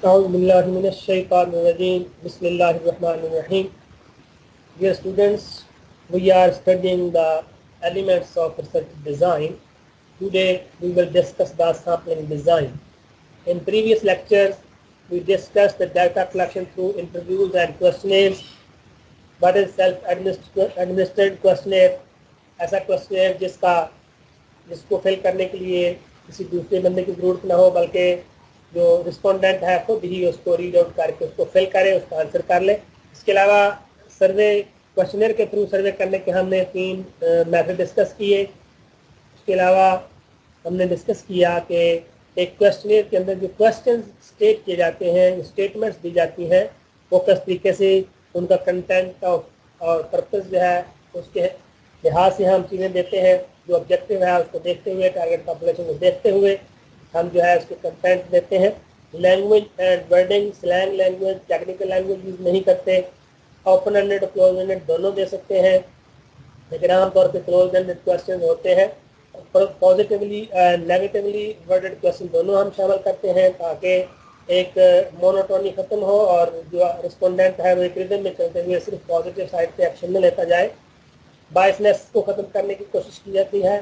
A'udhu Bismillahirrahmanirrahim. Dear students, we are studying the elements of research design. Today we will discuss the sampling design. In previous lectures, we discussed the data collection through interviews and questionnaires. What is self-administered questionnaire? ऐसा questionnaire जिसको fill करने के लिए किसी दूसरे बंदे की जरूरत ना हो, बल्कि जो रिस्पोंडेंट है खुद ही उसको रीड आउट करके उसको फिल करे, उसका आंसर कर ले। इसके अलावा सर्वे क्वेश्चनर के थ्रू सर्वे करने के हमने 3 मेथड डिस्कस किए। इसके अलावा हमने डिस्कस किया कि एक क्वेश्चनर के अंदर जो क्वेश्चन स्टेट किए जाते हैं, स्टेटमेंट्स दी जाती हैं, वो किस तरीके से उनका कंटेंट और पर्पस जो है उसके लिहाज से हम चीज़ें देते हैं। जो ऑब्जेक्टिव है उसको देखते हुए, टारगेट पॉपुलेशन को देखते हुए हम जो है उसके कंटेंट देते हैं। Language and wording, slang language, technical language use नहीं करते। ओपन एंडेड और क्लोज एंडेड दोनों दे सकते हैं, लेकिन आमतौर पर क्लोज एंडेड क्वेश्चन होते हैं। Positively and negatively worded question दोनों हम शामिल करते हैं, ताकि एक मोनोटोनी ख़त्म हो और जो रिस्पोंडेंट है वो एक रिदम में चलते हुए सिर्फ पॉजिटिव साइड पे एक्शन में लेता जाए। बायसनेस को ख़त्म करने की कोशिश की जाती है।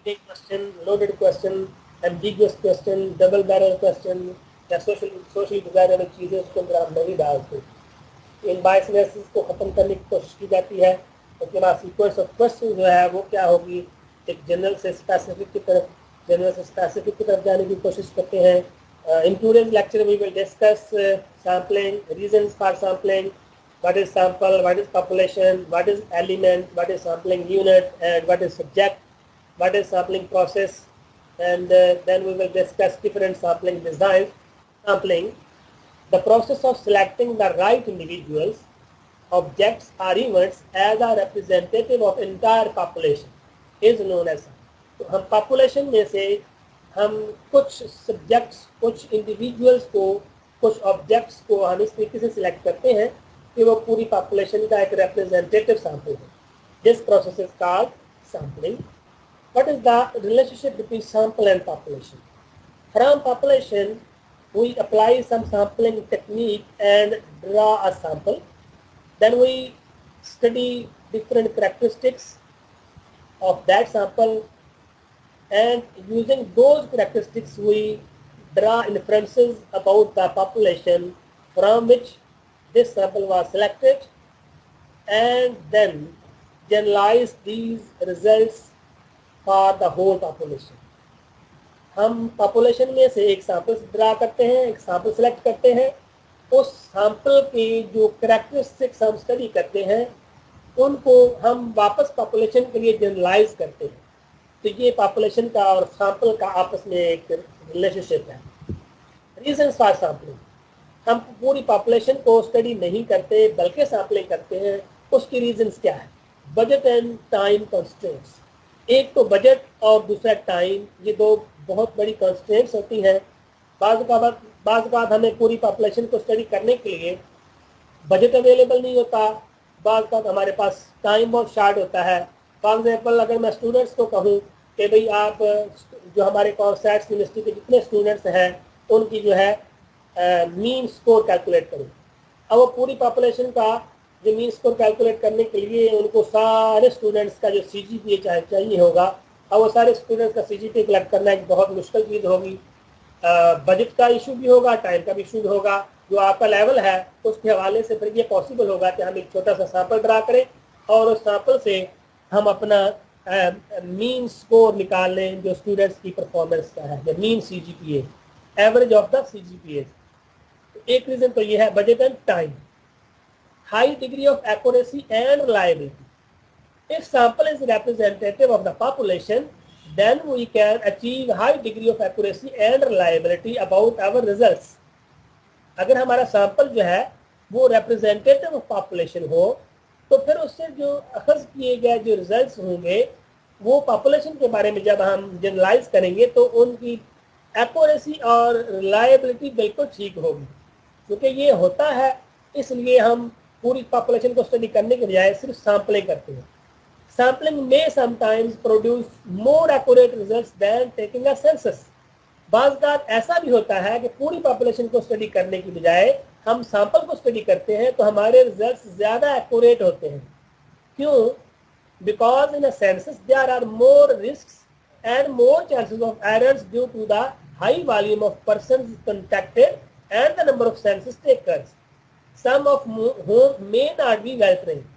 Question, loaded question, ambiguous question, double barrel question या सोशल डिजायरेबल चीज़ें उसके अंदर हम नहीं डालते। इन बायसनेस को ख़त्म करने की कोशिश की जाती है। उसके बाद सीक्वेंस ऑफ क्वेश्चन जो है वो क्या होगी, एक जनरल से स्पेसिफिक की तरफ जाने की कोशिश करते हैं। In today's lecture we will discuss sampling, reasons for sampling, what is sample, what is population, what is element, what is sampling unit, and what is subject, what is sampling process, and then we will discuss different sampling designs. Sampling, the process of selecting the right individuals, objects or events as a representative of entire population is known as. तो हम population में से हम कुछ subjects, कुछ individuals को, कुछ objects को हम इस तरीके से सिलेक्ट करते हैं कि वो पूरी पॉपुलेशन का एक रिप्रेजेंटेटिव सैंपल है। This process is called sampling. What is the relationship between sample and population? From population we apply some sampling technique and draw a sample. Then we study different characteristics of that sample, and using those characteristics we draw inferences about the population from which this sample was selected, and then generalize these results for the whole population. हम population में से एक sample draw करते हैं, एक sample select करते हैं, उस सैंपल की जो कैरेक्टरिस्टिक्स हम स्टडी करते हैं उनको हम वापस पॉपुलेशन के लिए जनरलाइज करते हैं। तो ये पॉपुलेशन का और सैंपल का आपस में एक रिलेशनशिप है। रीजंस फॉर सैम्पलिंग, हम पूरी पॉपुलेशन को स्टडी नहीं करते बल्कि सैम्पलिंग करते हैं। उसकी रीजंस क्या है? Budget and time constraints. एक तो बजट और दूसरा टाइम, ये दो बहुत बड़ी कंस्ट्रेंट्स होती हैं। बाज़ बात हमें पूरी पॉपुलेशन को स्टडी करने के लिए बजट अवेलेबल नहीं होता, बाज़ बात हमारे पास टाइम बहुत शार्ट होता है। फॉर एग्जाम्पल, अगर मैं स्टूडेंट्स को कहूँ कि भाई आप जो हमारे कॉन्सर्ट्स यूनिवर्सिटी के जितने स्टूडेंट्स हैं उनकी जो है मीन स्कोर कैलकुलेट करूँ, अब वो पूरी पॉपुलेशन का जो मीन स्कोर कैलकुलेट करने के लिए उनको सारे स्टूडेंट्स का जो CGPA चाहिए होगा, अब वो सारे स्टूडेंट्स का CGPA कलेक्ट करना एक बहुत मुश्किल चीज़ होगी। बजट का इशू भी होगा, टाइम का भी इशू भी होगा। जो आपका लेवल है उसके हवाले से फिर ये पॉसिबल होगा कि हम एक छोटा सा सैंपल ड्रा करें और उस सैंपल से हम अपना मीन स्कोर निकाल लें जो स्टूडेंट्स की परफॉर्मेंस का है, या mean CGPA, average of the CGPA। एक रीज़न तो ये है budget and time. High degree of accuracy and reliability. If sample is representative of the population, then we can achieve high degree of accuracy and reliability about our results. अगर हमारा sample जो है वो representative of population हो तो फिर उससे जो अखज़ किए गए जो रिजल्ट्स होंगे वो पॉपुलेशन के बारे में जब हम जनरलाइज करेंगे तो उनकी एक्यूरेसी और रिलायबिलिटी बिल्कुल ठीक होगी। क्योंकि ये होता है इसलिए हम पूरी पॉपुलेशन को स्टडी करने के बजाय सिर्फ सैम्पलिंग करते हैं। सैम्पलिंग में sometimes produce more accurate results than taking a census. बाज़ ऐसा भी होता है कि पूरी पॉपुलेशन को स्टडी करने की बजाय हम सैंपल को स्टडी करते हैं तो हमारे रिजल्ट्स ज़्यादा एक्यूरेट होते हैं। क्यों? Because in a census there are more risks and more chances of errors due to the high volume of persons contacted and the number of census takers, some of whom may not be well trained.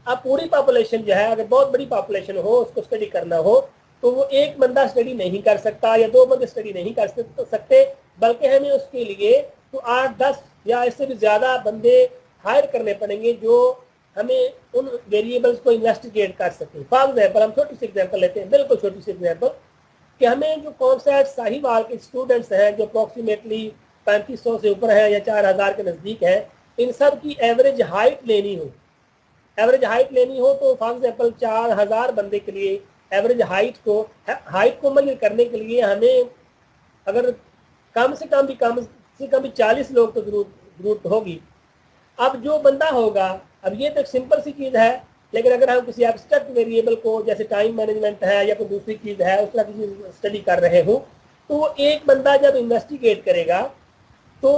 अब पूरी population जो है, अगर बहुत बड़ी population हो, उसको study करना हो, तो वो एक बंदा स्टडी नहीं कर सकता या दो बंदे स्टडी नहीं कर सकते, बल्कि हमें उसके लिए तो 8-10 या इससे भी ज़्यादा बंदे हायर करने पड़ेंगे जो हमें उन वेरिएबल्स को इन्वेस्टिगेट कर सकें। फॉर एग्जाम्पल, हम छोटी सी एग्जाम्पल लेते हैं, बिल्कुल छोटी सी एग्जाम्पल, कि हमें जो कॉन्सेप्ट साहिवाल के स्टूडेंट्स हैं जो अप्रॉक्सीमेटली 3500 से ऊपर है या 4000 के नज़दीक है, इन सब की एवरेज हाइट लेनी हो, तो फॉर एग्जाम्पल 4000 बंदे के लिए एवरेज हाइट को मेजर करने के लिए हमें अगर कम से कम भी 40 लोग तो जरूरत होगी। अब जो बंदा होगा, अब ये तो एक सिंपल सी चीज़ है, लेकिन अगर हम किसी एब्स्ट्रैक्ट वेरिएबल को जैसे टाइम मैनेजमेंट है या कोई दूसरी चीज़ है उस तरह की स्टडी कर रहे हो, तो वो एक बंदा जब इन्वेस्टिगेट करेगा तो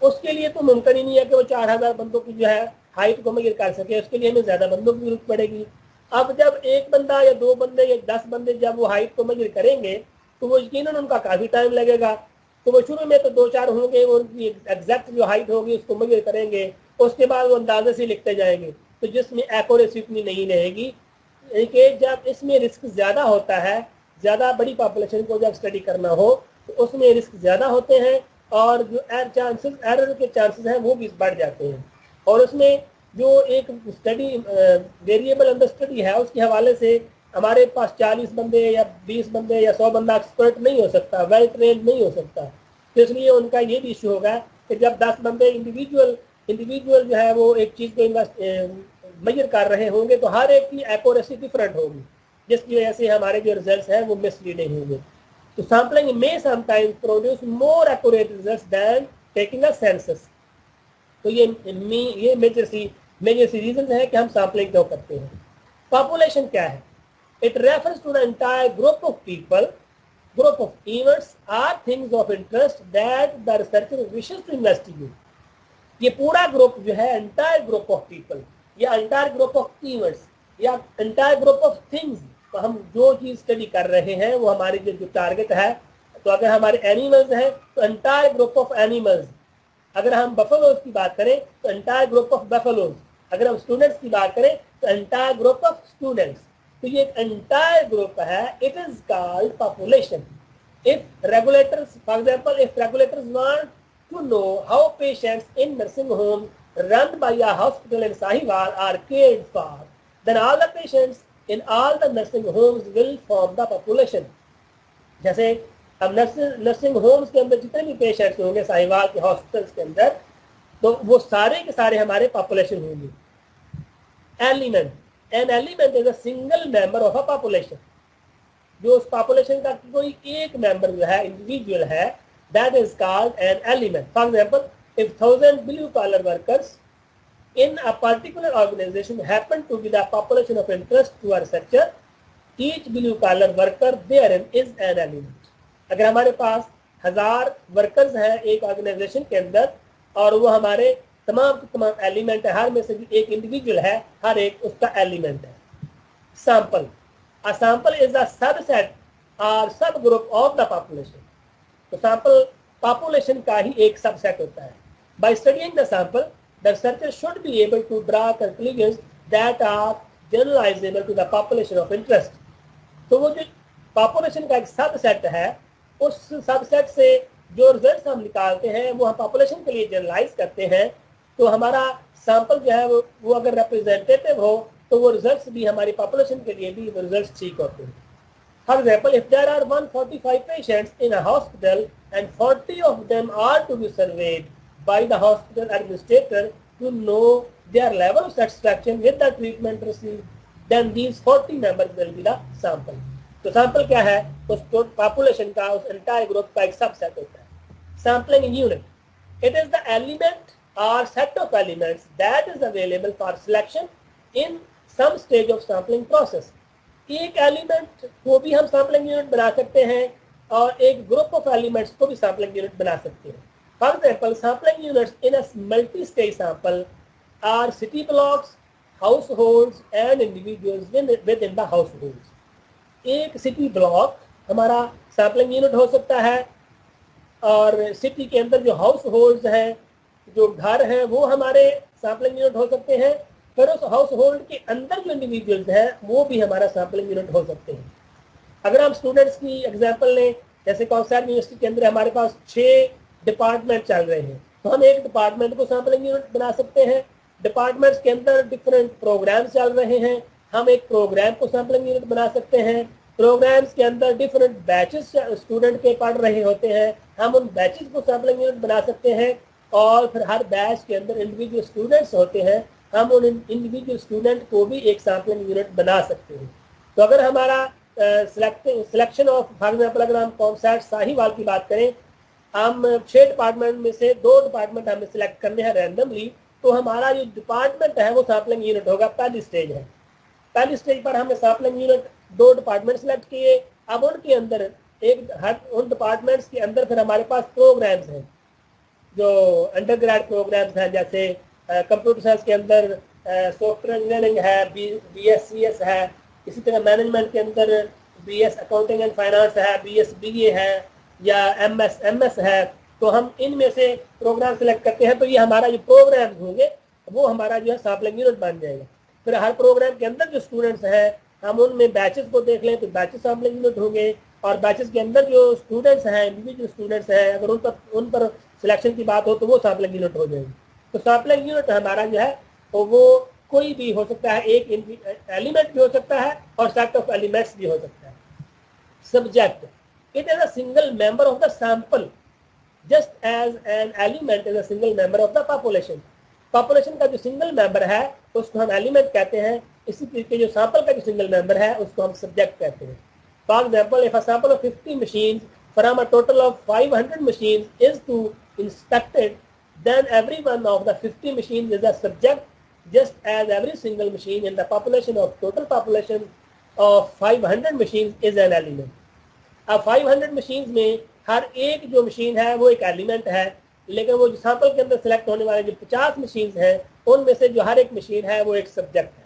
उसके लिए तो मुमकिन ही नहीं है कि वो 4000 बंदों की जो है हाइट को मेजर कर सके, उसके लिए हमें ज़्यादा बंदों की जरूरत पड़ेगी। अब जब एक बंदा या दो बंदे या 10 बंदे जब वो हाइट को मेजर करेंगे तो वो यकीनन उनका काफ़ी टाइम लगेगा। तो वो शुरू में तो 2-4 होंगे, वो उनकी एग्जैक्ट जो हाइट होगी उसको मेजर करेंगे, उसके बाद वो अंदाजे से लिखते जाएंगे, तो जिसमें एक्यूरेसी उतनी नहीं रहेगी। कि जब इसमें रिस्क ज़्यादा होता है, ज़्यादा बड़ी पॉपुलेशन को जब स्टडी करना हो तो उसमें रिस्क ज़्यादा होते हैं और जो एरर के चांसेस हैं वो भी बढ़ जाते हैं। और उसमें जो एक स्टडी वेरिएबल अंडर स्टडी है उसके हवाले से हमारे पास 40 बंदे या 20 बंदे या 100 बंदा एक्सपर्ट नहीं हो सकता, वेल ट्रेंड नहीं हो सकता। तो इसलिए उनका ये भी इशू होगा कि जब 10 बंदे इंडिविजुअल जो है वो एक चीज़ को मेजर कर रहे होंगे तो हर एक की एक्यूरेसी डिफरेंट होगी, जिसकी वजह से हमारे जो रिजल्ट्स हैं वो मिसलीडिंग होंगे। तो सैम्पलिंग में sometimes produce more accurate results than taking a census. तो ये मेजर सी रीजन है कि हम सैम्पलिंग क्यों करते हैं। पॉपुलेशन क्या है? It refers to the entire group of people, group of events or things of interest that the researcher wishes to investigate. ये पूरा ग्रुप जो है एंटायर ग्रुप ऑफ पीपल या एंटायर ग्रुप ऑफ इवेंट्स या entire group of things, तो हम जो चीज स्टडी कर रहे हैं वो हमारी जो टारगेट है। तो अगर हमारे एनिमल्स हैं तो एंटायर ग्रुप ऑफ एनिमल्स, अगर हम बफेलोज की बात करें तो एंटायर ग्रुप ऑफ बफेलोज, अगर हम स्टूडेंट्स की बात करें तो एंटायर ग्रुप ऑफ स्टूडेंट्स। तो ये एक एंटायर ग्रुप है, it is called population. If regulators, for example, if regulators want to know how patients in nursing homes run by a hospital in Sahiwal are cared for, then all the patients in all the nursing homes will form the population. जैसे अब nursing homes के अंदर जितने भी patients होंगे साहिवाल के hospitals के अंदर, तो वो सारे के सारे हमारे पॉपुलेशन होंगे। Element, N element is a single member of a population. जो उस पॉपुलेशन का कोई एक मेंबर जो है, इंडिविजुअल है, that is called an element. For example, if 1000 blue collar workers in a particular organization happen to be the population of interest to a researcher, each blue collar worker therein is an element. अगर हमारे पास 1000 workers हैं एक organisation के अंदर और वो हमारे तमाम एलिमेंट है, हर में से भी एक इंडिविजुअल है, हर एक उसका एलिमेंट है। Sample, a sample is a subset or subgroup of the population. तो सैंपल पॉपुलेशन का ही एक सबसेट होता है। By studying the sample the researcher should be able to draw conclusions that are generalisable to the population of interest. तो वो जो population का एक सबसेट है, उस सबसेट से जो रिजल्ट हम निकालते हैं वो हम पॉपुलेशन के लिए जनरलाइज करते हैं। तो हमारा सैंपल जो है वो अगर रिप्रेजेंटेटिव हो तो वो रिजल्ट भी हमारी पॉपुलेशन के लिए भी वो रिजल्ट ठीक होते हैं। For example, if there are 145 patients in a hospital and 40 of them are to be surveyed by the hospital administrator to know their level of satisfaction with the treatment received, then these 40 members will be the sample. तो sample क्या है? उस population का, उस entire group का एक subset होता है। Sampling unit, it is the element or set of elements that is available for selection in some stage of sampling process. एक एलिमेंट को भी हम सैम्पलिंग यूनिट बना सकते हैं और एक ग्रुप ऑफ एलिमेंट्स को भी सैंपलिंग यूनिट बना सकते हैं। For example, sampling units in a multi stage sample are city blocks, households and individuals within the households. एक सिटी ब्लॉक हमारा सैंपलिंग यूनिट हो सकता है, और सिटी के अंदर जो हाउस होल्ड्स हैं, जो घर हैं, वो हमारे सैंपलिंग यूनिट हो सकते हैं। फिर उस हाउस होल्ड के अंदर जो इंडिविजुअल्स हैं वो भी हमारा सैंपलिंग यूनिट हो सकते हैं। अगर हम स्टूडेंट्स की एग्जांपल लें, जैसे कौसार यूनिवर्सिटी के अंदर हमारे पास 6 डिपार्टमेंट चल रहे हैं, तो हम एक डिपार्टमेंट को सैंपलिंग यूनिट बना सकते हैं। डिपार्टमेंट्स के अंदर डिफरेंट प्रोग्राम्स चल रहे हैं, हम एक प्रोग्राम को सैंपलिंग यूनिट बना सकते हैं। प्रोग्राम्स के अंदर डिफरेंट बैचेस स्टूडेंट के पढ़ रहे होते हैं, हम उन बैचेस को सैंपलिंग यूनिट बना सकते हैं। और फिर हर बैच के अंदर इंडिविजुअल स्टूडेंट्स होते हैं, हम उन इंडिविजुअल स्टूडेंट को भी एक सैंपलिंग यूनिट बना सकते हैं। तो अगर हमारा सिलेक्शन ऑफ, फॉर एग्जाम्पल अगर हम कॉमसैट साहिवाल की बात करें, हम 6 डिपार्टमेंट में से 2 डिपार्टमेंट हमें सिलेक्ट करने हैं रैंडमली, तो हमारा जो डिपार्टमेंट है वो सैंपलिंग यूनिट होगा। पहली स्टेज है, पहली स्टेज पर हमने सैंपलिंग यूनिट 2 डिपार्टमेंट सिलेक्ट किए। अब उनके अंदर उन डिपार्टमेंट्स के अंदर फिर हमारे पास प्रोग्राम्स हैं, जो अंडर ग्रेड प्रोग्राम्स हैं, जैसे कंप्यूटर साइंस के अंदर सॉफ्टवेयर इंजीनियरिंग है, BScs है, इसी तरह मैनेजमेंट के अंदर BS अकाउंटिंग एंड फाइनेंस है, BSBA है, या MS है। तो हम इनमें से प्रोग्राम सिलेक्ट करते हैं, तो ये हमारा जो प्रोग्राम होंगे वो हमारा जो है सैंपलिंग यूनिट बन जाएगा। फिर हर प्रोग्राम के अंदर जो स्टूडेंट्स हैं, हम उनमें बैचेस को देख लें तो बैचेस सैंपलिंग यूनिट होंगे, और बैचेस के अंदर जो स्टूडेंट्स हैं, इंडिविजुअल स्टूडेंट्स हैं, अगर उन पर सिलेक्शन की बात हो तो वो सैंपलिंग यूनिट हो जाएगी। तो सैंपलिंग यूनिट हमारा जो है तो वो कोई भी हो सकता है, एक एलिमेंट भी हो सकता है और सेट ऑफ एलिमेंट्स भी हो सकता है। Subject, it is a single member of the sample just as an element is a single member of the population. Population का जो सिंगल मेंबर है उसको हम एलिमेंट कहते हैं, इसी तरीके जो सैंपल का जो सिंगल मेंबर है उसको हम सब्जेक्ट कहते हैं। For example, if a sample of 50 machines from a total of 500 machines is to inspected, then every one of the 50 machines is a subject, just as every single machine in the population of total population of 500 machines is an element. अब 500 machines में हर एक जो machine है वो एक element है, लेकिन वो जो सैंपल के अंदर सेलेक्ट होने वाले जो 50 मशीन्स हैं उनमें से जो हर एक मशीन है वो एक सब्जेक्ट है।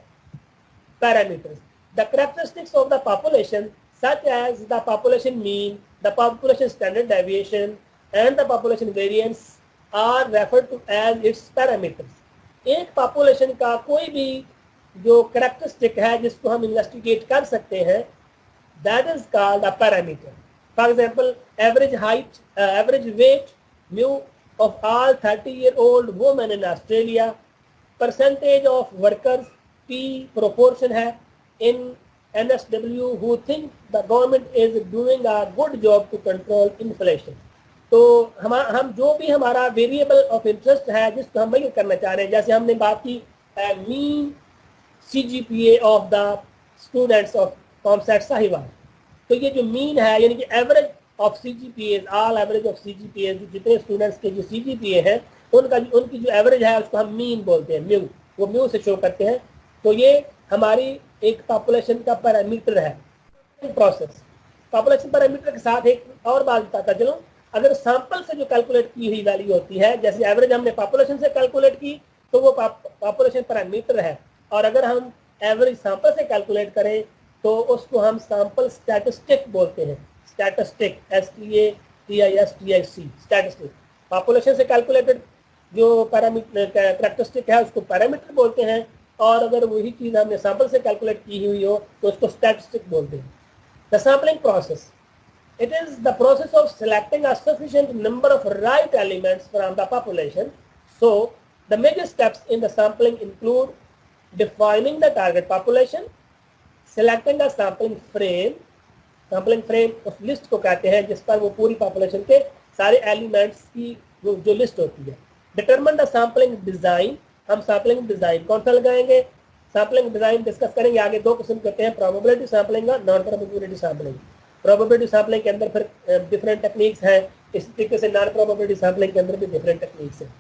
Parameters, the characteristics of the population such as the population mean, the population standard deviation and the population variance are referred to as its parameters. एक पॉपुलेशन का कोई भी जो कैरेक्टरिस्टिक है जिसको हम इन्वेस्टिगेट कर सकते हैं, that is called a parameter. For example, average height, average weight, mu of all 30-year-old women in Australia, percentage of workers, P proportion है in NSW who think the government is doing a good job to control inflation. तो हम जो भी हमारा variable of interest है जिसको हम major करना चाह रहे हैं, जैसे हमने बात की mean CGPA of the students of COMSATS Sahiwal, तो ये जो मीन है यानी कि average of CGPA, all average of CGPA, जितने स्टूडेंट्स के जो CGPA है उनकी जो एवरेज है उसको हम मीन बोलते हैं, म्यू, वो म्यू से शो करते हैं। तो ये हमारी एक पॉपुलेशन का पैरामीटर है। प्रोसेस, पॉपुलेशन पैरामीटर के साथ एक और बात बताता चलो, अगर सैंपल से जो कैलकुलेट की हुई वैल्यू होती है, जैसे एवरेज हमने पॉपुलेशन से कैलकुलेट की तो वो पॉपुलेशन पैरामीटर है, और अगर हम एवरेज सैंपल से कैलकुलेट करें तो उसको हम सैंपल स्टैटिस्टिक बोलते हैं। Statistic, STATISTIC, statistic. पॉपुलेशन से कैलकुलेटेड जो पैरामीटर कैरेक्टरिस्टिक है उसको पैरामीटर बोलते हैं, और अगर वही चीज़ हमने सैंपल से कैलकुलेट की हुई हो तो उसको स्टैटिस्टिक बोलते हैं। The sampling process, it is the process of selecting a sufficient number of right elements from the population. So the major steps in the sampling include defining the target population, selecting a sampling frame, sampling frame उस list को कहते हैं जिस पर वो पूरी population के सारे एलिमेंट्स की जो लिस्ट होती है। डिटरमिन द सैम्पलिंग डिजाइन, हम सैम्पलिंग डिजाइन कौन सा लगाएंगे, सैम्पलिंग डिजाइन डिस्कस करेंगे आगे। 2 किस्म करते हैं, प्रोबेबिलिटी सैम्पलिंग और non probability sampling. Probability sampling के अंदर फिर डिफरेंट टेक्निक्स हैं, इस तरीके से नॉन प्रोबेबिलिटी सैम्पलिंग के अंदर भी डिफरेंट टेक्निक्स हैं।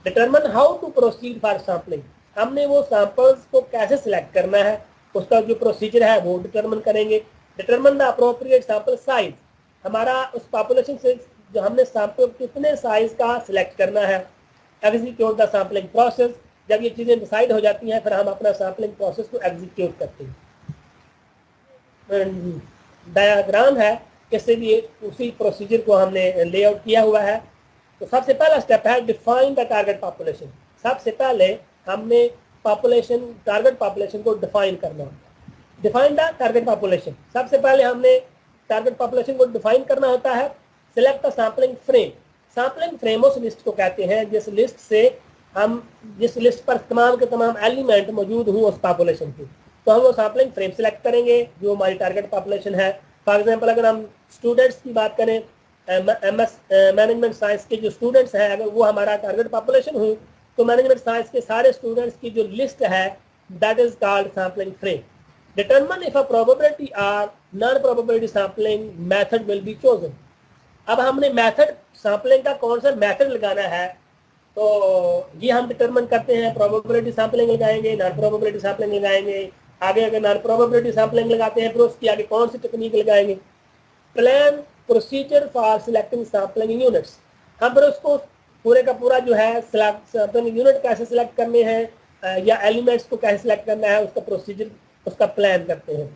Determine how to proceed for sampling, हमने वो सैंपल्स को कैसे सिलेक्ट करना है उसका जो प्रोसीजर है वो डिटरमिन करेंगे। Determine the appropriate sample size, हमारा उस पॉपुलेशन से जो हमने सैंपल कितने साइज का सिलेक्ट करना है, एग्जीक्यूट द सैम्पलिंग प्रोसेस। जब ये चीज़ें डिसाइड हो जाती हैं फिर हम अपना सैम्पलिंग प्रोसेस को एग्जीक्यूट करते हैं। डायग्राम है, इससे भी उसी प्रोसीजर को हमने लेआउट किया हुआ है। तो सबसे पहला स्टेप है डिफाइन द टारगेट पॉपुलेशन। सबसे पहले हमने पॉपुलेशन टारगेट पॉपुलेशन को डिफाइन करना होता है। डिफाइन द टारगेट पॉपुलेशन, सबसे पहले हमने टारगेट पॉपुलेशन को डिफाइन करना होता है। Select the sampling frame. Sampling frame उस लिस्ट को कहते हैं जिस लिस्ट पर तमाम के तमाम एलिमेंट मौजूद हों उस पॉपुलेशन की, तो हम वो सैम्पलिंग फ्रेम सिलेक्ट करेंगे जो हमारी टारगेट पॉपुलेशन है। फॉर एग्जांपल अगर हम स्टूडेंट्स की बात करें, एमएस मैनेजमेंट साइंस के जो स्टूडेंट्स हैं अगर वो हमारा टारगेट पॉपुलेशन हो, तो मैनेजमेंट साइंस के सारे स्टूडेंट्स की जो लिस्ट है that is called sampling frame. Determine if a probability और non probability sampling method will be chosen. अब हमने मेथड सैम्पलिंग का कौन सा मेथड लगाना है, तो ये हम डिटरमिन करते हैं। प्रोबेबिलिटी सैम्पलिंग लगाएंगे, नॉन प्रोबेबिलिटी सैम्पलिंग लगाएंगे। आगे अगर नॉन प्रोबेबिलिटी सैम्पलिंग लगाते हैं फिर उसकी आगे कौन सी टेक्निक लगाएंगे। Plan procedure for selecting sampling units, हम फिर उसको पूरे का पूरा जो है सैम्पलिंग यूनिट कैसे सिलेक्ट करने हैं या एलिमेंट्स को कैसे सिलेक्ट करना है उसका प्रोसीजर, उसका प्लान करते हैं।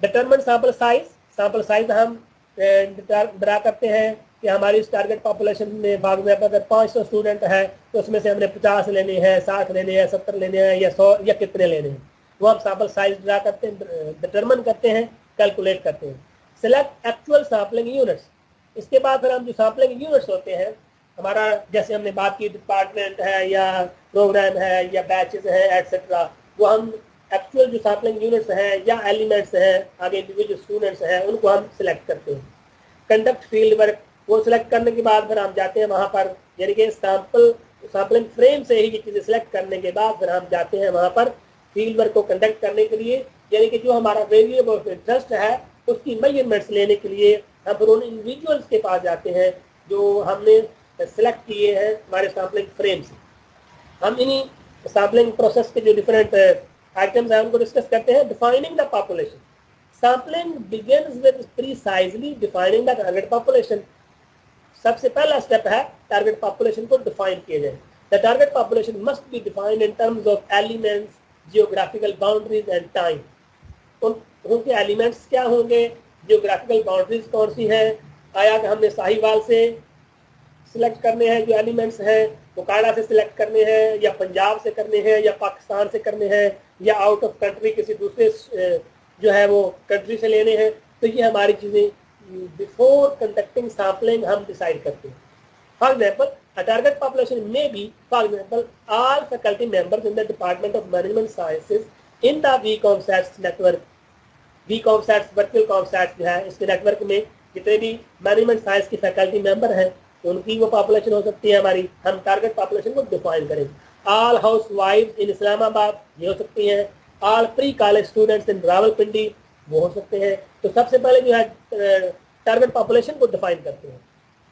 Determine sample size, sample size हम ड्रा करते हैं कि हमारी इस टारगेट पॉपुलेशन में भाग में अगर 500 स्टूडेंट है तो उसमें से हमने 50 लेने हैं, 60 लेने हैं, 70 लेने हैं या 100 या कितने लेने हैं, वो हम सैंपल साइज ड्रा करते हैं, डिटरमिन करते हैं, कैलकुलेट करते हैं। सिलेक्ट एक्चुअल सैम्पलिंग यूनिट्स, इसके बाद फिर हम जो सैम्पलिंग यूनिट्स होते हैं हमारा, जैसे हमने बात की डिपार्टमेंट है या प्रोग्राम है या बैचेस है एटसेट्रा, वो हम एक्चुअल जो सैम्पलिंग यूनिट्स हैं या एलिमेंट्स हैं आगे इंडिविजुअल स्टूडेंट्स हैं उनको हम सिलेक्ट करते हैं। कंडक्ट फील्ड वर्क, वो सिलेक्ट करने के बाद फिर हम जाते हैं वहाँ पर, यानी कि सैम्पलिंग फ्रेम से ही ये चीज़ें सिलेक्ट करने के बाद फिर हम जाते हैं वहाँ पर फील्ड वर्क को कंडक्ट करने के लिए, यानी कि जो हमारा वेरिएबल ऑफ इंटरेस्ट है उसकी मेजरमेंट्स लेने के लिए हम फिर उन इंडिविजुअल्स के पास जाते हैं जो हमने सिलेक्ट किए हैं हमारे सैम्पलिंग फ्रेम से। हम इन्हीं सैम्पलिंग प्रोसेस के जो डिफरेंट आइटम्स हैं उनको डिस्कस करते हैं। Defining the population, sampling begins with precisely defining the target population. सबसे पहला स्टेप है टारगेट पॉपुलेशन को डिफाइन किया जाए। The target population must be defined in terms of elements, geographical boundaries and time. उनके एलिमेंट्स क्या होंगे, जियोग्राफिकल बाउंड्रीज कौन सी हैं, आया कि हमने साहिवाल से सिलेक्ट करने हैं जो एलिमेंट्स हैं, बोकाड़ा से सिलेक्ट करने हैं या पंजाब से करने हैं या पाकिस्तान से करने हैं या आउट ऑफ कंट्री किसी दूसरे जो है वो कंट्री से लेने हैं, तो ये हमारी चीज़ें बिफोर कंडक्टिंग सैम्पलिंग हम डिसाइड करते हैं। For example a target population may be, for example, all faculty members in the Department of Management Sciences in the VCOMSATs network। VCOMSATs virtual COMSATS जो है इसके नेटवर्क में जितने भी मैनेजमेंट साइंस की फैकल्टी मेंबर हैं उनकी वो पॉपुलेशन हो सकती है हमारी। हम टारगेट पॉपुलेशन को डिफाइन करेंगे। ऑल हाउस वाइफ इन इस्लामाबाद ये हो सकती हैं, all pre college students in Rawalpindi वो हो सकते हैं। तो सबसे पहले जो है टारगेट पॉपुलेशन को डिफाइन करते हैं।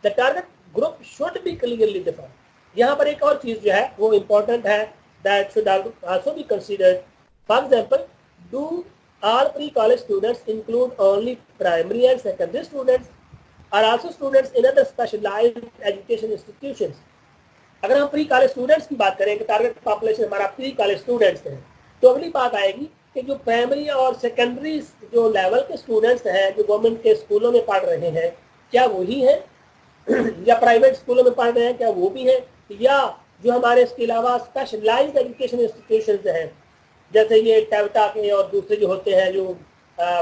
The target group should be clearly defined. यहाँ पर एक और चीज़ जो है वो इम्पोर्टेंट है, that should also be considered. For example, do all pre-college students include only primary and secondary students or also students in other specialized education institutions। अगर हम प्री कॉलेज स्टूडेंट्स की बात करें कि टारगेट पॉपुलेशन हमारा pre college students हैं, तो अगली बात आएगी कि जो प्राइमरी और सेकेंडरी जो लेवल के स्टूडेंट्स हैं जो गवर्नमेंट के स्कूलों में पढ़ रहे हैं क्या वही हैं या प्राइवेट स्कूलों में पढ़ रहे हैं क्या वो भी हैं, या जो हमारे इसके अलावा स्पेशलाइज्ड एजुकेशन इंस्टीट्यूशन हैं जैसे ये टैवटा के और दूसरे जो होते हैं जो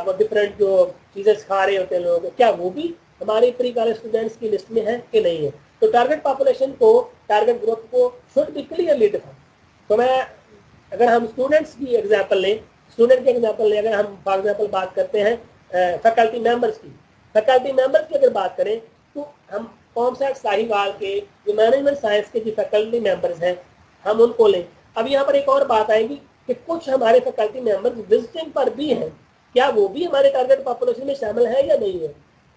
वो डिफरेंट जो चीज़ें सिखा रहे होते हैं लोग, क्या वो भी हमारे प्री कॉलेज स्टूडेंट्स की लिस्ट में है कि नहीं है। तो टारगेट पॉपुलेशन को, टारगेट ग्रुप को शुड बी क्लियरली डिफाइन। तो मैं अगर हम स्टूडेंट्स की एग्जांपल लें, स्टूडेंट की एग्जांपल लें, अगर हम फॉर एग्जांपल बात करते हैं फैकल्टी मेंबर्स की, फैकल्टी मेंबर्स की अगर बात करें तो हम कॉमसैट साहिवाल के जो मैनेजमेंट साइंस के जो फैकल्टी मेंबर्स हैं हम उनको लें। अब यहाँ पर एक और बात आएगी कि कुछ हमारे फैकल्टी मेंबर्स विजिटिंग पर भी हैं, क्या वो भी हमारे टारगेट पॉपुलेशन में शामिल है या नहीं है।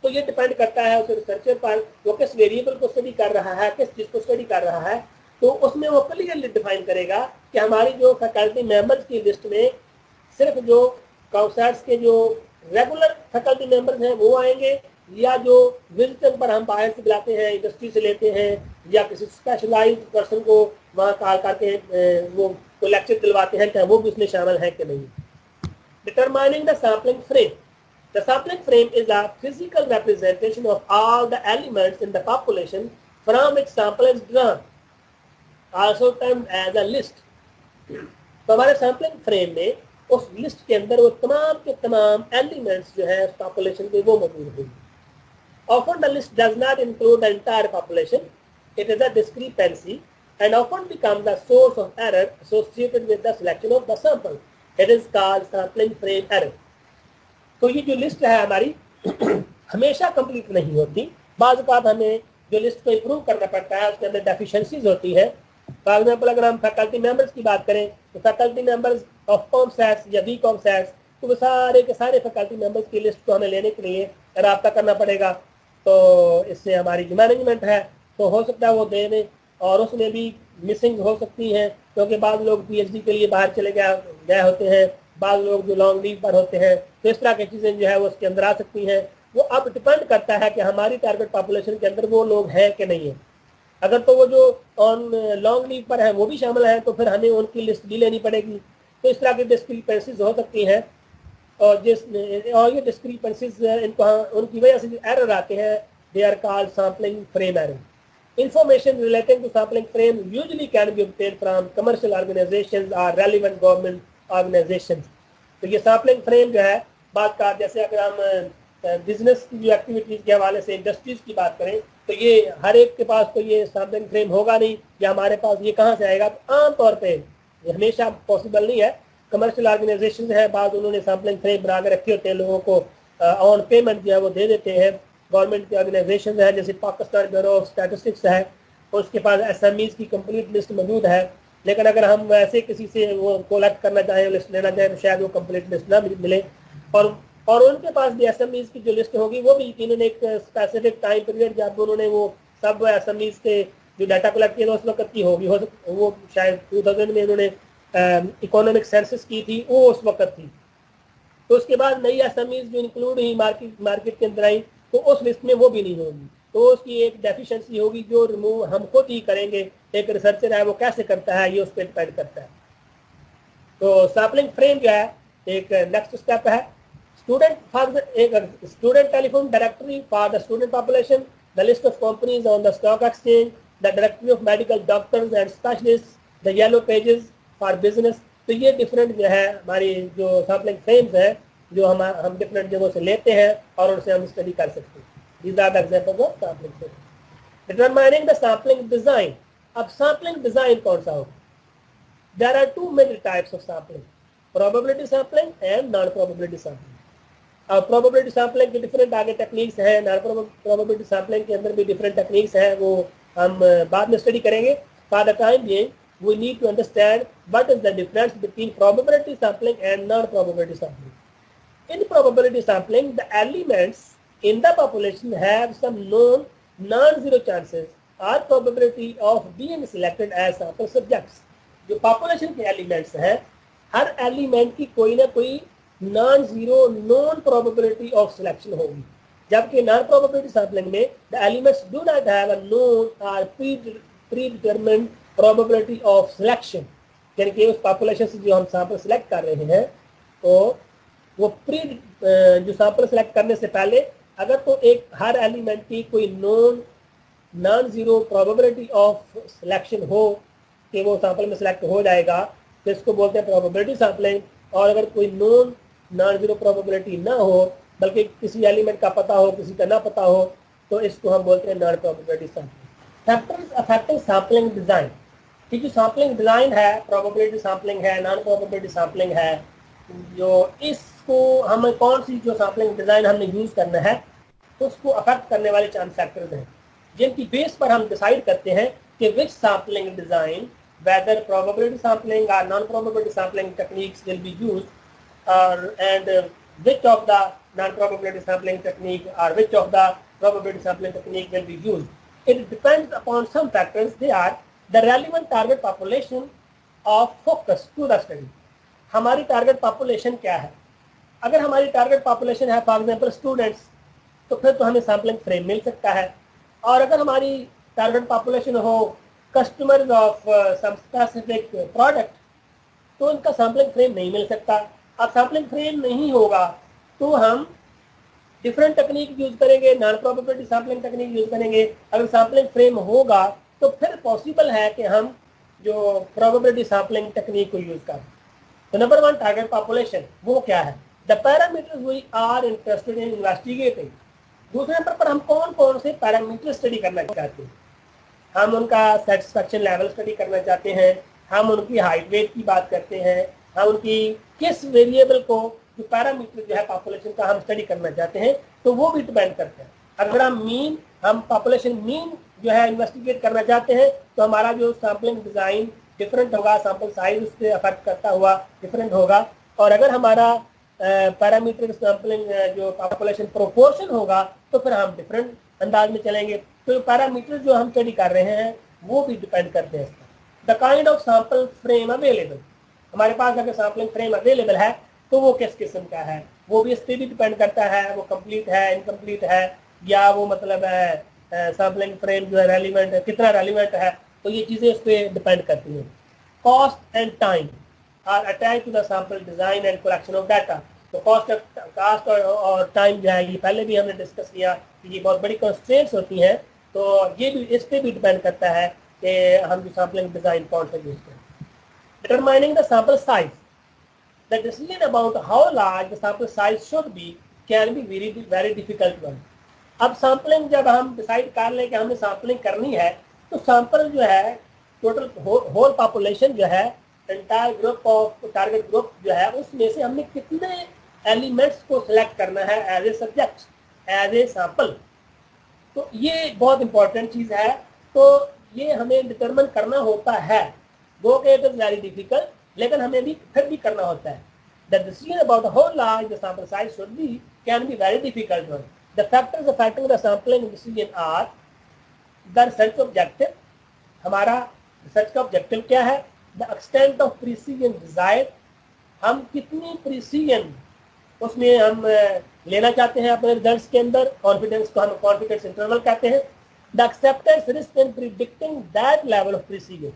तो ये डिपेंड करता है उस रिसर्चर पर, वो किस वेरिएबल को स्टडी कर रहा है, किस चीज़ को स्टडी कर रहा है, तो उसमें वो क्लियरली डिफाइन करेगा कि हमारी जो फैकल्टी मेंबर्स की लिस्ट में सिर्फ जो कॉमसैट्स के जो रेगुलर फैकल्टी मेंबर्स हैं वो आएंगे या जो विजिटिंग पर हम बाहर से बुलाते हैं, इंडस्ट्री से लेते हैं, या किसी स्पेशलाइज्ड पर्सन को वहाँ कॉल करके वो लेक्चर दिलवाते हैं, क्या वो भी उसमें शामिल है कि नहीं। Determining the sampling frame. The sampling frame is a physical representation of all the elements in the population from which sample is drawn, also termed as a list. तो हमारे सैम्पलिंग फ्रेम में उस लिस्ट के अंदर वो तमाम के तमाम एलिमेंट्स जो है पॉपुलेशन के वो मौजूद होंगे. Often the list does not include the entire population. It is a discrepancy and often becomes the source of error associated with the selection of the sample. It is called sampling frame error. तो ये जो list है हमारी हमेशा complete नहीं होती. बाज़ औक़ात हमें जो लिस्ट को इम्प्रूव करना पड़ता है, उसके अंदर डेफिशिएंसीज होती है. फॉर एग्जाम्पल अगर हम फैकल्टी मेंबर्स की बात करें तो faculty members of com sets या बी कॉम सेट्स, तो वो सारे के सारे फैकल्टी मेंबर्स की लिस्ट को हमें लेने के लिए रब्ता करना पड़ेगा. तो इससे हमारी जो मैनेजमेंट है तो हो सकता है वो दे दें, और उसमें भी मिसिंग हो सकती हैं क्योंकि बाद लोग पीएचडी के लिए बाहर चले गए होते हैं, बाद लोग जो लॉन्ग लीव पर होते हैं, तो इस तरह की चीज़ें जो है वो उसके अंदर आ सकती हैं. वो अब डिपेंड करता है कि हमारी टारगेट पॉपुलेशन के अंदर वो लोग हैं कि नहीं है. अगर तो वो जो ऑन लॉन्ग लीव पर हैं वो भी शामिल हैं तो फिर हमें उनकी लिस्ट भी लेनी पड़ेगी. तो इस तरह की डिस्क्रिपेंसीज हो सकती हैं, और ये डिस्क्रिपेंसीज इनको उनकी वजह से एरर आते हैं. They are called sampling frame error. Information relating to sampling frame usually can be obtained from commercial organizations or relevant government organizations. तो ये सैम्पलिंग फ्रेम जो है बात का, जैसे अगर हम बिजनेस की जो एक्टिविटीज़ के हवाले से इंडस्ट्रीज़ की बात करें तो ये हर एक के पास तो ये सैम्पलिंग फ्रेम होगा नहीं, या हमारे पास ये कहाँ से आएगा. तो आमतौर पे ये हमेशा पॉसिबल नहीं है. कमर्शियल ऑर्गेनाइजेशन है, बाद उन्होंने सैम्पलिंग फ्रेम बना के रखे होते हैं, लोगों को ऑन पेमेंट जो है वो दे देते हैं. गवर्नमेंट की ऑर्गेनाइजेशन है जैसे पाकिस्तान ब्यूरो ऑफ स्टैटिस्टिक्स है, उसके पास एसएमईज की कंप्लीट लिस्ट मौजूद है. लेकिन अगर हम वैसे किसी से वो कलेक्ट करना चाहें, लिस्ट लेना चाहें, तो शायद वो कंप्लीट लिस्ट ना मिले. और उनके पास भी एसएमईज की जो लिस्ट होगी वो भी इन्होंने एक स्पेसिफिक टाइम पीरियड जब उन्होंने वो सब एसएमईज के जो डाटा कलेक्ट किया उस वक्त की होगी. वो शायद 2000 में उन्होंने इकोनॉमिक सेंसस की थी, वो उस वक्त थी. तो उसके बाद नई एसएमईज जो इंक्लूड हुई मार्केट के अंदर आई, तो उस लिस्ट में वो भी नहीं होगी. तो उसकी एक डेफिशिएंसी होगी जो रिमूव हम खुद ही करेंगे. एक रिसर्चर है वो कैसे करता है ये उस पर डिपेंड करता है. तो सैम्पलिंग फ्रेम जो है एक नेक्स्ट स्टेप है. Student telephone directory for the student population, the list of companies on the stock exchange, the directory of medical doctors and specialist, the yellow pages for business. तो ये different जो है हमारी जो सैम्पलिंग फ्रेम्स है जो हम डिफरेंट जगहों से लेते हैं और उनसे हम स्टडी कर सकते हैं. These are the examples of sampling frame. Determining the sampling design. अब sampling design कौन सा होगा? There are two major types of sampling: probability sampling and non-probability sampling. अब probability sampling के different आगे techniques हैं, non-probability sampling के अंदर भी different techniques हैं, वो हम बाद में study करेंगे. For the time being, we need to understand what is the difference between probability sampling and non-probability sampling. In probability sampling, the elements in the population have some known non-zero chances or probability of being selected as sample subjects. जो population के elements हैं, हर element की कोई ना कोई non-zero known probability of selection होगी. जबकि non-probability sampling में the elements do not have a known or predetermined probability of selection. यानी कि उस population से जो हम sample select कर रहे हैं तो वो जो सैंपल सेलेक्ट करने से पहले अगर तो एक हर एलिमेंट की कोई non zero probability of selection हो कि वो सैंपल में सिलेक्ट हो जाएगा तो इसको बोलते हैं प्रोबेबिलिटी सैंपलिंग. और अगर कोई नॉन जीरो प्रोबेबिलिटी ना हो बल्कि किसी एलिमेंट का पता हो किसी का ना पता हो तो इसको हम बोलते हैं non probability sampling. Factors affecting sampling design. ठीक है, सैंपलिंग डिजाइन है, प्रोबेबिलिटी सैंपलिंग है, नॉन प्रोबेबिलिटी सैंपलिंग है. जो इसको हमें कौन सी जो सैम्पलिंग डिज़ाइन हमने यूज़ करना है तो उसको अफेक्ट करने वाले चंद फैक्टर्स हैं जिनकी बेस पर हम डिसाइड करते हैं कि which sampling design, whether probability sampling और non probability sampling techniques will be used and which of the non probability sampling technique और which of the probability sampling technique will be used. It depends upon some factors. They are the relevant target population of focus to the study. हमारी target population क्या है? अगर हमारी target population है for example students, तो फिर तो हमें सैम्पलिंग फ्रेम मिल सकता है। और अगर हमारी टारगेट पॉपुलेशन हो customers of some specific product, तो इनका सैम्पलिंग फ्रेम नहीं मिल सकता। अब सैम्पलिंग फ्रेम नहीं होगा तो हम डिफरेंट टेक्निक यूज करेंगे, non probability sampling technique use करेंगे। अगर सैम्पलिंग फ्रेम होगा तो फिर पॉसिबल है कि हम जो प्रोबेबिलिटी सैम्पलिंग टेक्निक को यूज करें। तो नंबर वन, टारगेट पॉपुलेशन वो क्या है, the parameters we are interested in investigating. दूसरे नंबर पर हम कौन कौन से पैरामीटर स्टडी करना चाहते हैं। हम उनका सेटिस्फैक्शन लेवल स्टडी करना चाहते हैं, हम उनकी हाइट वेट की बात करते हैं, हम उनकी किस वेरिएबल को जो पैरामीटर जो है पॉपुलेशन का हम स्टडी करना चाहते हैं, तो वो भी डिपेंड करते हैं। अगर हम पॉपुलेशन मीन जो है इन्वेस्टिगेट करना चाहते हैं तो हमारा जो सैम्पलिंग डिजाइन डिफरेंट होगा, सैम्पल साइज उससे अफेक्ट करता हुआ डिफरेंट होगा। और अगर हमारा पैरामीटर सैम्पलिंग जो पॉपुलेशन प्रोपोर्शन होगा तो फिर हम डिफरेंट अंदाज में चलेंगे। तो पैरामीटर जो हम स्टडी कर रहे हैं वो भी डिपेंड करते हैं। The kind of sample frame available, हमारे पास अगर सैम्पलिंग फ्रेम अवेलेबल है तो वो किस किस्म का है, वो भी इस पर भी डिपेंड करता है, वो कंप्लीट है, इनकम्प्लीट है, या वो मतलब है सैम्पलिंग फ्रेम जो है रेलिवेंट है, कितना रेलिवेंट है, तो ये चीज़ें इस पर डिपेंड करती हैं। Cost and time are attach to the sample design and collection of data. तो कास्ट और टाइम जो है ये पहले भी हमने डिस्कस किया कि ये बहुत बड़ी कंस्ट्रेंट्स होती हैं, तो ये भी इस पर भी डिपेंड करता है कि हम जो सैम्पलिंग डिजाइन कौन सा यूज करें। Determining the sample size, the decision about how large the sample size should be can be very difficult one. अब सैम्पलिंग जब हम डिसाइड कर लें कि हमें सैम्पलिंग करनी है तो सैंपल जो है टोटल होल पॉपुलेशन जो है entire group of target group जो है उसमें से हमने कितने एलिमेंट्स को सिलेक्ट करना है as a subject, as a sample. तो ये बहुत इंपॉर्टेंट चीज़ है। तो ये हमें डिटरमिन करना होता है, वो कि इट इज वेरी डिफिकल्ट, लेकिन हमें भी फिर भी करना होता है। The decision about how large the sample size should be can be very difficult one. The factors affecting the sampling decision are the research objective, हमारा रिसर्च का ऑब्जेक्टिव क्या है, the extent of precision desired, हम कितनी precision उसमें हम लेना चाहते हैं अपने रिजल्ट्स के अंदर, कॉन्फिडेंस को हम कॉन्फिडेंस इंटरवल कहते हैं। The acceptance risk in predicting that level of precision,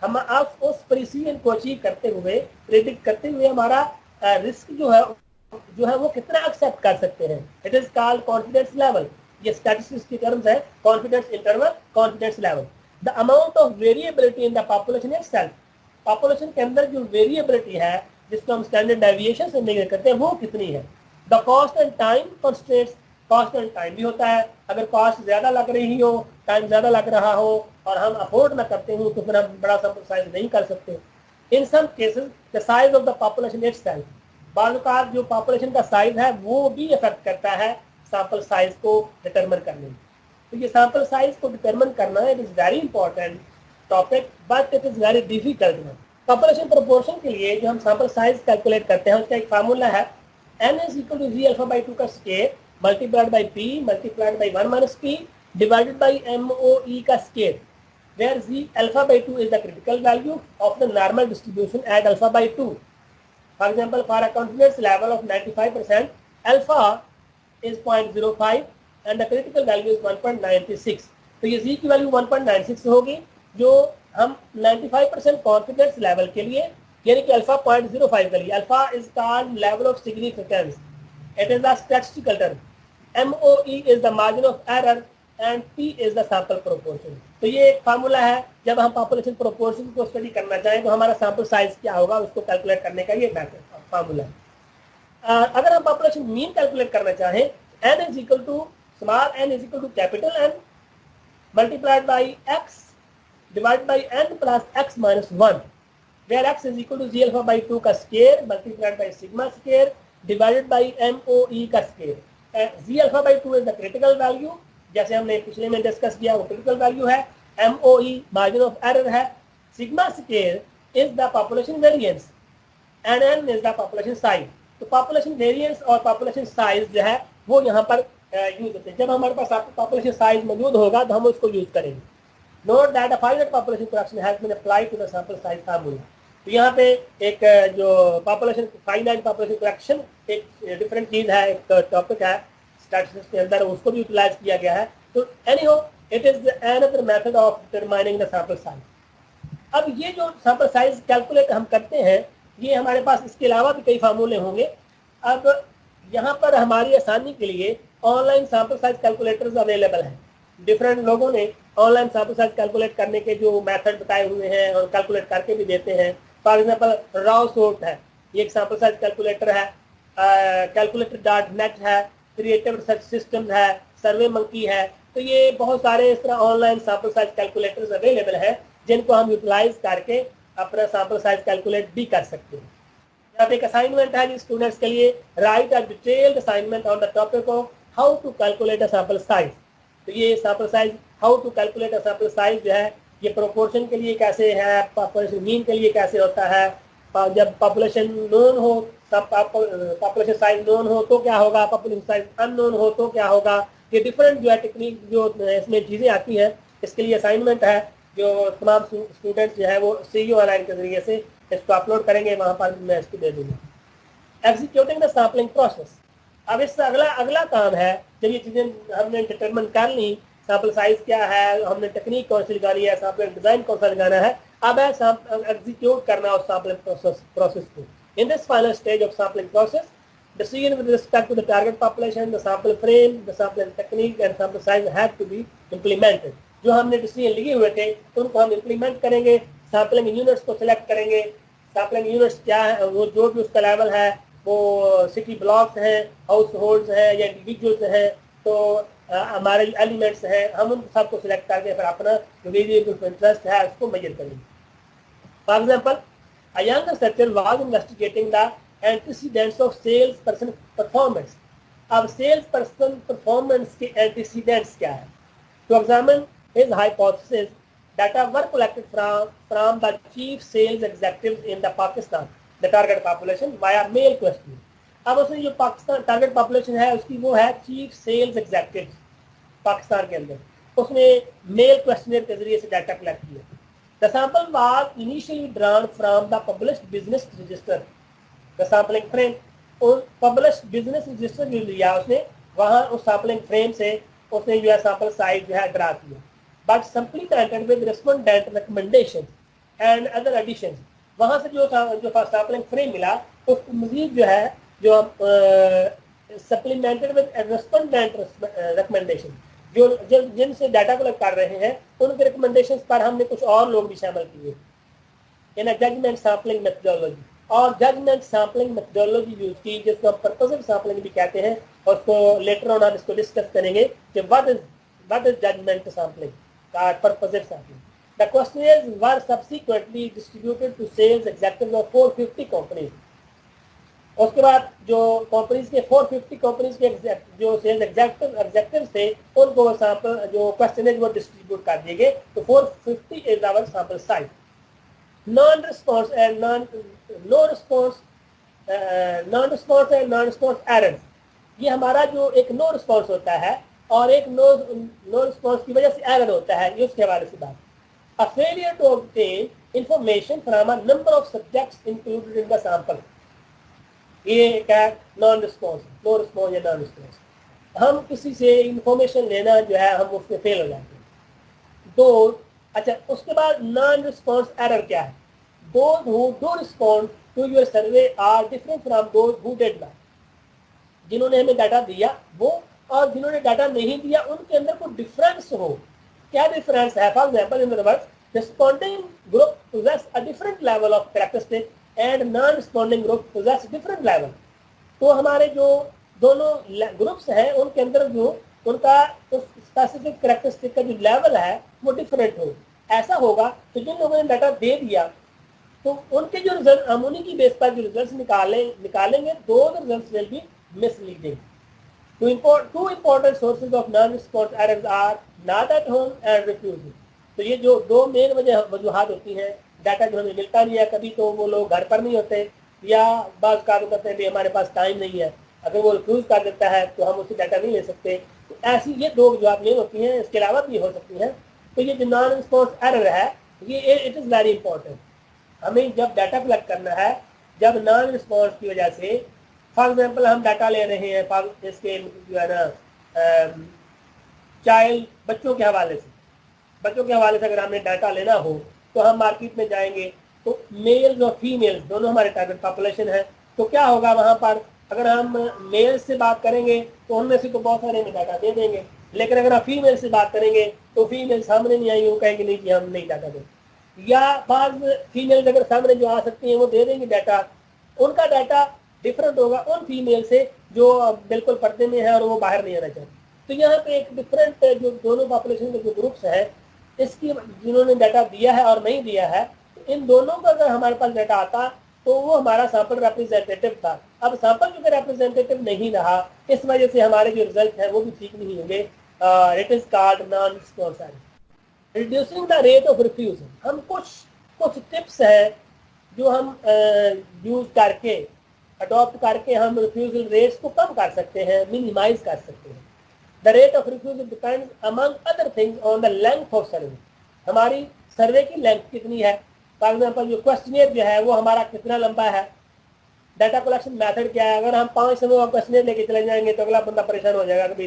हम आप उस प्रिसीजन को अचीव करते हुए, प्रिडिक्ट करते हुए हमारा रिस्क जो है वो कितना एक्सेप्ट कर सकते हैं। It is called confidence level. ये स्टैटिस्टिक्स की टर्म्स है, confidence interval, confidence level. The amount of variability in the population itself, population के अंदर जो वेरिएबिलिटी है जिसको हम स्टैंडर्ड डेविएशन से मेजर करते हैं वो कितनी है। The cost and time constraints, cost and time भी होता है, अगर कॉस्ट ज्यादा लग रही हो, टाइम ज्यादा लग रहा हो और हम अफोर्ड ना करते हो तो फिर हम बड़ा सैंपल साइज नहीं कर सकते। In some cases the size of the population itself, बालूकात जो पॉपुलेशन का साइज है वो भी इफेक्ट करता है सैंपल साइज को डिटरमिन करने में। तो ये सैंपल साइज को डिटरमिन करना it is very important topic, but it is very difficult. Population proportion के लिए जो हम सैंपल साइज कैलकुलेट करते हैं उसका एक फार्मूला है, n is equal to g alpha by 2 का square multiplied by p multiplied by 1 minus p divided by MOE का square, where g alpha by 2 is the critical value of the normal distribution at alpha by 2. For example, for a confidence level of 95%, alpha is 0.05 and the critical value is 1.96. तो ये g की value 1.96 होगी जो हम 95% confidence level के लिए, यानी कि अल्फा 0.05 के लिए। Alpha is called level of significance, it is the statistical term. MOE is the margin of error and P is the sample proportion. तो ये एक फार्मूला है, जब हम पॉपुलेशन प्रोपोर्शन को स्टडी करना चाहें तो हमारा सैंपल साइज क्या होगा उसको कैलकुलेट करने का ये मेथड फार्मूला है। अगर हम पॉपुलेशन मीन कैलकुलेट करना चाहें, n is equal to small n is equal to capital N multiplied by x divided by n plus x minus 1, where x is equal to g alpha by 2 का square multiplied by sigma square divided by MOE का square. g alpha by 2 is the critical value, जैसे हमने पिछले में discuss किया वो critical value है, MOE margin of error है, sigma square is the population variance and n is the population size। तो population variance और population size जो है वो यहाँ पर यूज होते हैं। जब हमारे पास population size मौजूद होगा तो हम उसको यूज करेंगे। Note that a finite population correction has been applied to the sample size formula। तो यहाँ पे एक जो population finite population correction एक डिफरेंट चीज है, एक टॉपिक है। स्टैटिस्टिक्स के अंदर उसको भी यूटिलाइज किया गया है। तो anyhow it is another method of determining the sample size. अब ये जो सैंपल साइज कैलकुलेट हम करते हैं, ये हमारे पास इसके अलावा भी कई फार्मूले होंगे। अब यहाँ पर हमारी आसानी के लिए online sample size calculators available हैं। डिफरेंट लोगों ने ऑनलाइन सैंपल साइज कैलकुलेट करने के जो मेथड बताए हुए हैं और कैलकुलेट करके भी देते हैं। फॉर एग्जांपल राव सोर्ट है, ये एक सैंपल साइज कैलकुलेटर है। calculator.net है, क्रिएटिव रिसर्च सिस्टम है, सर्वे मंकी है। तो ये बहुत सारे इस तरह online sample size calculators available है जिनको हम यूटिलाइज करके अपना सैंपल साइज कैलकुलेट भी कर सकते हैं। यहाँ पे एक असाइनमेंट है स्टूडेंट्स के लिए, write a detailed assignment on the topic of how to calculate a sample size. तो ये sample size, how to calculate a sample size जो है, ये प्रोपोर्शन के लिए कैसे है, पॉपुलेशन मीन के लिए कैसे होता है, जब पॉपुलेशन नोन हो, सब पॉपुलेशन साइज नोन हो तो क्या होगा, पॉपुलेशन साइज अननोन हो तो क्या होगा। ये डिफरेंट जो है टेक्निक जो इसमें चीज़ें आती हैं, इसके लिए असाइनमेंट है जो तमाम स्टूडेंट्स जो है वो CU ऑनलाइन के जरिए से इसको अपलोड करेंगे, वहाँ पर मैं इसको दे दूँगा। Executing the sampling process. अब इससे अगला काम है, जब ये चीज़ें हमने डिटरमिन कर ली, सैंपल साइज क्या है, हमने टेक्निक कौन सी लगानी है, सैम्पलिंग डिजाइन कौन सा लगाना है, अब है एग्जीक्यूट करना उस सैम्पलिंग प्रोसेस को। In this final stage of sampling process, decision with respect to the target population, the sample frame, the sampling technique and sample size have to be implemented. जो हमने डिसीजन लिए हुए थे उनको हम इम्प्लीमेंट करेंगे, sampling units को select करेंगे। सैम्पलिंग यूनिट्स क्या है, वो जो भी उसका लेवल है, वो सिटी ब्लॉक्स हैं, हाउस होल्ड्स हैं या इंडिविजुअल्स हैं, तो हमारे एलिमेंट्स हैं, हम उन सबको सिलेक्ट करके फिर अपना जो वेरिएबल इंटरेस्ट है उसको मेजर करेंगे। For example, a young researcher was investigating the antecedents of salesperson performance. अब salesperson performance के antecedents क्या है? To examine his hypothesis, data were collected from the chief sales executives in the Pakistan, the target population, via mail questioning. अब उसने जो Pakistan target population है उसकी वो है चीफ सेल्स एग्जीक्यूटिव पाकिस्तान के अंदर, उसने मेल क्वेश्चनर के जरिए से डाटा कलेक्ट किया। The sample was initially drawn from the published business register. The sampling frame, उस published business register जो लिया उसने, वहाँ उस sampling frame से उसने जो है sample size जो है ड्रा किया। But supplemented with respondent recommendations and other additions. वहाँ से जो sampling frame मिला उसको मजीद जो है जो supplemented with respondent recommendation, जो जिनसे डाटा कलेक्ट कर रहे हैं उनके रिकमेंडेशंस पर हमने कुछ और लोग भी शामिल किए। इन जजमेंट सैम्पलिंग मेथडोलॉजी, और जजमेंट सैम्पलिंग मेथडोलॉजी यूज की, जिसको हम पर्पसिव सैम्पलिंग भी कहते हैं, और उसको लेटर ऑन हम इसको डिस्कस करेंगे कि व्हाट इज जजमेंट सैम्पलिंग का purposive sampling. The questionnaires were subsequently distributed to sales executives of 450 companies. उसके बाद जो कंपनीज के 450 कंपनीज के जो सेल्स एग्जीक्यूटिव थे उनको सैंपल जो क्वेश्चन वो डिस्ट्रीब्यूट कर दिए गए। तो 450 is our sample size. Non response and non response error, ये हमारा जो एक नो रिस्पॉन्स होता है और एक नो रिस्पॉन्स की वजह से एरर होता है, ये उसके हवाले से बात। A failure to obtain information from a number of subjects included in the sample, ये क्या नॉन रिस्पॉन्स, नो रिस्पॉन्स या नॉन रिस्पॉन्स। हम किसी से इंफॉर्मेशन लेना जो है हम उसमें फेल हो जाते हैं। दो, अच्छा उसके बाद नॉन रिस्पॉन्स एरर क्या है? Those who do respond to your survey are different from those who did not. जिन्होंने हमें डाटा दिया वो और जिन्होंने डाटा नहीं दिया उनके अंदर कोई डिफरेंस हो। क्या डिफरेंस है? For example, in other words, responding group possess a different level of characteristic and non-responding group possess different level. तो हमारे जो दोनों ग्रुप्स हैं उनके अंदर जो उनका स्पेसिफिक कैरेक्टरिस्टिक का जो लेवल है वो डिफरेंट हो। ऐसा होगा तो जिन लोगों ने डाटा दे दिया तो उनके जो रिजल्ट, हम उन्हीं की बेस पर जो रिजल्ट निकालेंगे, दो result will be misleading. Two important sources of non-response errors are not at home and refusal. तो ये जो दो मेन वजूहात होती हैं, डाटा जो हमें मिलता नहीं है, कभी तो वो लोग घर पर नहीं होते या बाज़ काम करते हैं भी हमारे पास टाइम नहीं है, अगर वो रिफ्यूज़ कर देता है तो हम उससे डाटा नहीं ले सकते। तो ऐसी ये दो वजूहात मेन होती हैं, इसके अलावा भी हो सकती हैं। तो ये जो नॉन रिस्पॉन्स एरर है ये इट इज़ वेरी इंपॉर्टेंट। हमें जब डाटा कलेक्ट करना है, जब नॉन रिस्पॉन्स की वजह से, फॉर एग्जाम्पल हम डाटा ले रहे हैं इसके जो है ना चाइल्ड बच्चों के हवाले से अगर हमें डाटा लेना हो तो हम मार्केट में जाएंगे तो मेल्स और फीमेल्स दोनों हमारे टारगेट पॉपुलेशन है। तो क्या होगा वहाँ पर, अगर हम मेल से बात करेंगे तो उनमें से तो बहुत सारे हमें डाटा दे देंगे, लेकिन अगर हम फीमेल से बात करेंगे तो फीमेल सामने नहीं आएंगे, वो कहेंगे नहीं कि हम नहीं डाटा दें। या बाद फीमेल्स अगर सामने जो आ सकती हैं वो दे देंगे डाटा, उनका डाटा डिफरेंट होगा उन फीमेल से जो बिल्कुल पर्दे में है और वो बाहर नहीं आना चाहती। तो यहाँ पे एक डिफरेंट जो दोनों पॉपुलेशन के जो ग्रुप्स हैं इसकी जिन्होंने डाटा दिया है और नहीं दिया है, तो इन दोनों का अगर हमारे पास डाटा आता तो वो हमारा सैंपल रिप्रेजेंटेटिव था। अब सैंपल जो रिप्रेजेंटेटिव नहीं रहा, इस वजह से हमारे जो रिजल्ट है वो भी ठीक नहीं होंगे। It is called non sponsor. Reducing the rate of refusal, हम कुछ टिप्स है जो हम यूज करके अडॉप्ट करके हम रिफ्यूजल रेट्स को कम कर सकते हैं, मिनिमाइज कर सकते हैं। The rate of refusal depends among other things on the length of सर्वे। हमारी सर्वे की लेंथ कितनी है, फॉर एग्जाम्पल जो क्वेश्चनियर जो है वो हमारा कितना लंबा है, डाटा कलेक्शन मेथड क्या है। अगर हम 5 समय का क्वेश्चनियर लेके चले जाएंगे तो अगला बंदा परेशान हो जाएगा कि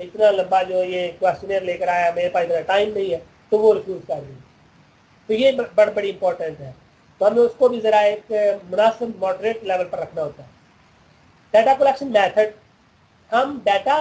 इतना लंबा जो ये क्वेश्चनियर लेकर आया, मेरे पास इतना टाइम नहीं है, तो वो रिफ्यूज कर देंगे। तो ये बड़ी इंपॉर्टेंट है, तो हमें उसको भी जरा एक मुनासिब मॉडरेट लेवल पर रखना होता है। डाटा कलेक्शन मेथड, हम डाटा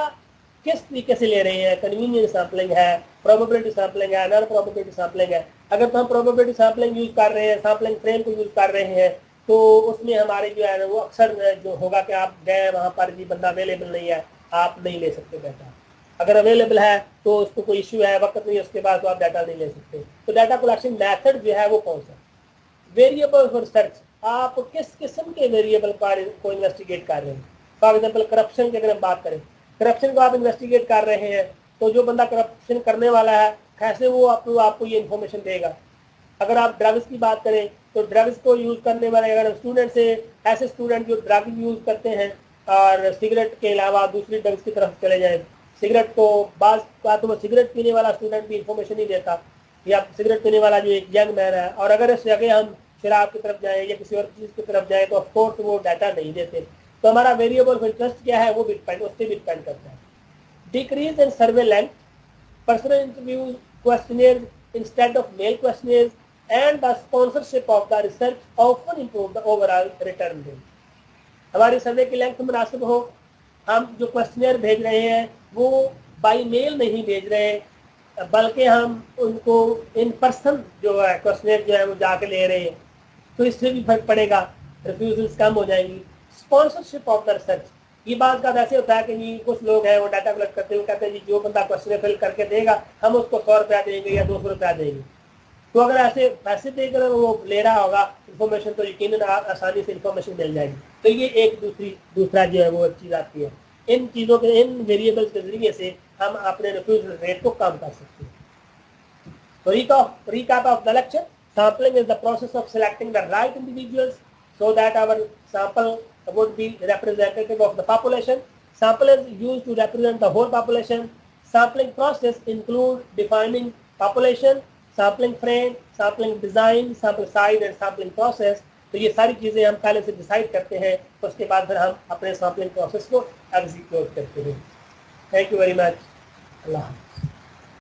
किस तरीके से ले रहे हैं, कन्वीनियंस सैम्पलिंग है, प्रोबेबिलिटी सैम्पलिंग है, नॉन प्रोबेबिलिटी सैम्पलिंग है। अगर तो हम प्रोबेबिलिटी सैम्पलिंग यूज कर रहे हैं, सैम्पलिंग फ्रेम को यूज कर रहे हैं, तो उसमें हमारे जो है वो अक्सर जो होगा कि आप गए वहाँ पर जी बंदा अवेलेबल नहीं है, आप नहीं ले सकते डाटा। अगर अवेलेबल है तो उसको कोई इश्यू है, वक्त नहीं है उसके बाद, तो आप डाटा नहीं ले सकते। तो डाटा कलेक्शन मेथड जो है वो कौन सा। वेरिएबल फॉर सर्च, आप किस किस्म के वेरिएबल को इन्वेस्टिगेट कर रहे हैं। फॉर एग्जाम्पल करप्शन की अगर हम बात करें, करप्शन को आप इन्वेस्टिगेट कर रहे हैं, तो जो बंदा करप्शन करने वाला है कैसे वो आपको ये इन्फॉर्मेशन देगा। अगर आप ड्रग्स की बात करें तो ड्रग्स को यूज करने वाले अगर स्टूडेंट से ऐसे स्टूडेंट जो ड्रग यूज करते हैं और सिगरेट के अलावा दूसरी ड्रग्स की तरफ चले जाएं, सिगरेट को बात तो सिगरेट पीने वाला स्टूडेंट भी इंफॉर्मेशन नहीं देता, या सिगरेट पीने वाला जो एक यंग मैन है, और अगर इस जगह हम शराब की तरफ जाएं या किसी और चीज़ की तरफ जाएं तो ऑफकोर्स वो डाटा नहीं देते। तो हमारा वेरिएबल ऑफ इंटरेस्ट क्या है वो भी उससे भी डिपेंड करता है। Decrease in survey length, personal interviews, questionnaire instead of male questionnaire and the sponsorship of the research often improve the overall return rate. हमारी सर्वे की लेंथ मुनासिब हो, हम जो क्वेश्चनियर भेज रहे हैं वो बाई मेल नहीं भेज रहे, बल्कि हम उनको इन पर्सन जो है क्वेश्चनियर जो है वो जाके ले रहे हैं, तो इससे भी फर्क पड़ेगा, रिफ्यूजल्स कम हो जाएंगी। स्पॉन्सरशिप ऑफ द रिसर्च, ये बात का ऐसे होता है कि जी कुछ लोग हैं वो डाटा कलेक्ट करते हुए कहते हैं जी जो बंदा क्वेश्चन फिल करके देगा हम उसको 100 रुपया देंगे या 200 रुपया देंगे। तो अगर ऐसे पैसे देकर वो ले रहा होगा इन्फॉर्मेशन तो यकीनन आसानी से इन्फॉर्मेशन मिल जाएगी। तो ये एक दूसरा जो है वो चीज़ आती है। इन चीज़ों के इन वेरिएबल्स के जरिए से हम अपने रिफ्यूजल रेट को कम कर सकते हैं। So recap of the lecture. Sampling is the process of selecting the right individuals so that our sample would be representative of the population. Sample is used to represent the whole population. Sampling process include defining population, sampling frame, sampling design, sample size and sampling process. तो ये सारी चीज़ें हम पहले से decide करते हैं, तो उसके बाद फिर हम अपने सैम्पलिंग प्रोसेस को एग्जीक्यूट करते हैं। Thank you very much. Allah.